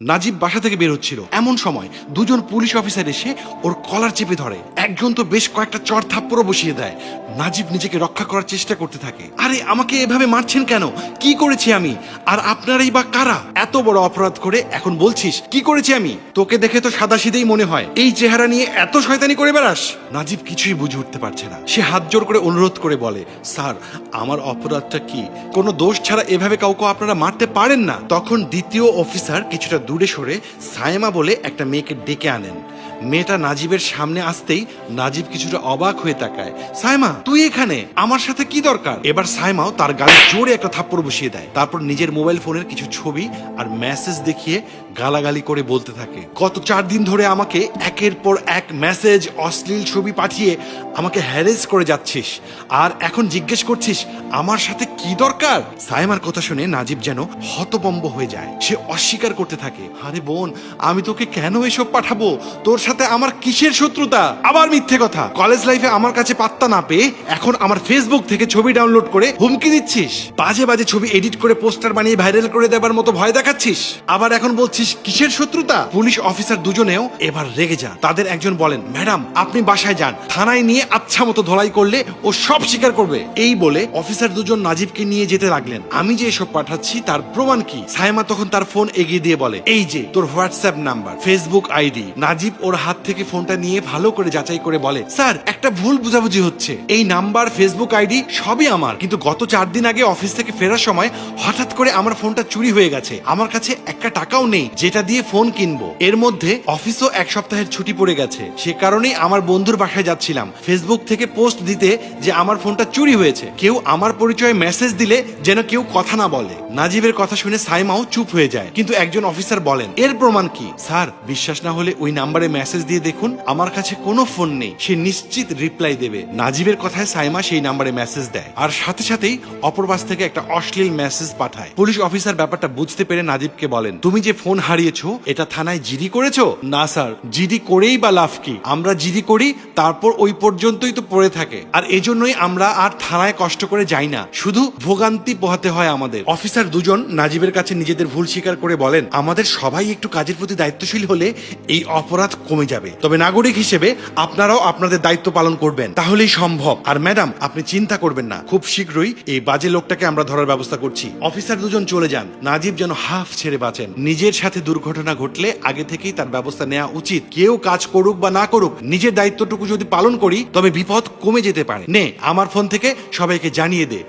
নাজিব বাসা থেকে বের হচ্ছিল, এমন সময় দুজন পুলিশ অফিসার এসে ওর কলার চেপে ধরে। একজন তো বেশ কয়েকটা চড় থাপ্পড়ও বসিয়ে দেয়। নাজিব নিজেকে রক্ষা করার চেষ্টা করতে থাকে। আরে আমাকে এভাবে মারছেন কেন? কি করেছি আমি? আর আপনারাই বা কারা? এত বড় অপরাধ করে এখন বলছিস কি করেছি আমি? তোকে দেখে তো সাদাসিধেই মনে হয়, এই চেহারা নিয়ে এত শয়তানি করে বেড়াস? নাজিব কিছুই বুঝে উঠতে পারছে না। সে হাত জোর করে অনুরোধ করে বলে, স্যার আমার অপরাধটা কি? কোনো দোষ ছাড়া এভাবে কাউকে আপনারা মারতে পারেন না। তখন দ্বিতীয় অফিসার কিছুটা দূরে সরে সায়েমা বলে একটা মেয়েকে ডেকে আনেন। মেয়েটা নাজিবের সামনে আসতেই নাজিব কিছুটা অবাক হয়ে তাকায়। সায়েমা, তুই এখানে? আমার সাথে কি দরকার? এবার সায়েমাও তার গালে জোরে একটা থাপ্পড় বসিয়ে দেয়। তারপর নিজের মোবাইল ফোনের কিছু ছবি আর মেসেজ দেখিয়ে গালাগালি করে বলতে থাকে, গত 4 দিন ধরে আমাকে একের পর এক মেসেজ, অশ্লীল ছবি পাঠিয়ে আমাকে হ্যারেস করে যাচ্ছিস, আর এখন জিজ্ঞেস করছিস আমার সাথে কি দরকার? সায়েমার কথা শুনে নাজিব যেন হতভম্ব হয়ে যায়। সে অস্বীকার করতে থাকে, আরে বোন, আমি তোকে কেন এসব পাঠাবো? তোর সাথে আমার কিসের শত্রুতা? আবার মিথ্যে কথা। কলেজ লাইফে আমার কাছে পাত্তা না পেয়ে এখন আমার ফেসবুক থেকে ছবি ডাউনলোড করে হুমকি দিচ্ছিস। বাজে বাজে ছবি এডিট করে পোস্টার বানিয়ে ভাইরাল করে দেবার মতো ভয় দেখাচ্ছিস। আবার এখন বলছিস কিসের শত্রুতা? পুলিশ অফিসার দুজনেও এবার রেগে যান। তাদের একজন বলেন, ম্যাডাম আপনি বাসায় যান, থানায় নিয়ে আচ্ছা মতো ধলাই করলে ও সব স্বীকার করবে। এই বলে অফিসার দুজন নাজিবকে নিয়ে যেতে লাগলেন। আমি যে এসব পাঠাচ্ছি তার প্রমাণ কি? সায়েমা তখন তার ফোন এগিয়ে দিয়ে বলে, এই যে তোর WhatsApp number, Facebook ID. Najib ওর হাত থেকে ফোনটা নিয়ে ভালো করে যাচাই করে বলে, স্যার একটা ভুল বুঝাবুঝি হচ্ছে। এই নাম্বার, ফেসবুক আইডি সবই আমার, কিন্তু গত 4 দিন আগে অফিস থেকে ফেরার সময় হঠাৎ করে আমার ফোনটা চুরি হয়ে গেছে। আমার কাছে একটা টাকাও নেই যেটা দিয়ে ফোন কিনবো। এর মধ্যে অফিসও 1 সপ্তাহের ছুটি পড়ে গেছে। সে কারণেই আমার বন্ধুর বাসায় যাচ্ছিলাম ফেসবুক থেকে পোস্ট দিতে যে আমার ফোনটা চুরি হয়েছে। কেউ আমার পরিচয়ে মেসেজ দিলে যেন কেউ কথা না বলে। নাজিবের কথা শুনে সাইমাও চুপ হয়ে যায়, কিন্তু একজন অফিসার বলেন, এর প্রমাণ কি? স্যার বিশ্বাস না হলে ওই নাম্বারে মেসেজ দিয়ে দেখুন, আমার কাছে কোনো ফোন নেই, সে নিশ্চিত রিপ্লাই দেবে। নাজিবের কথায় সাইমা সেই নাম্বারে মেসেজ দেয়, আর সাথে সাথেই অপর পাশ থেকে একটা অশ্লীল মেসেজ পাঠায়। পুলিশ অফিসার ব্যাপারটা বুঝতে পেরে নাজিবকে বলেন, তুমি যে ফোন হারিয়েছো এটা থানায় জিডি করেছো? না স্যার, জিডি করেই বা লাভ কি? আমরা জিডি করি, তারপর ওই পর্যন্তই তো পড়ে থাকে, আর এজন্যই আমরা আর থানায় কষ্ট করে যাই না, শুধু ভোগান্তি পোহাতে হয় আমাদের। অফিসার দুজন নাজিবের কাছে নিজেদের ভুল স্বীকার করে বলেন, আমাদের সবাই একটু কাজের প্রতি দায়িত্বশীল হলে এই অপরাধ কমে যাবে। তবে নাগরিক হিসেবে আপনারাও আপনাদের দায়িত্ব পালন করবেন, তাহলেই সম্ভব। আর ম্যাডাম আপনি চিন্তা করবেন না, খুব শীঘ্রই এই বাজে লোকটাকে আমরা ধরার ব্যবস্থা করছি। অফিসার দুজন চলে যান। নাজিব যেন হাফ ছেড়ে বাঁচেন। নিজের সাথে দুর্ঘটনা ঘটলে আগে থেকেই তার ব্যবস্থা নেওয়া উচিত। কেউ কাজ করুক বা না করুক, নিজের দায়িত্বটুকু যদি পালন করি তবে বিপদ কমে যেতে পারে। নে আমার ফোন থেকে সবাইকে জানিয়ে দে।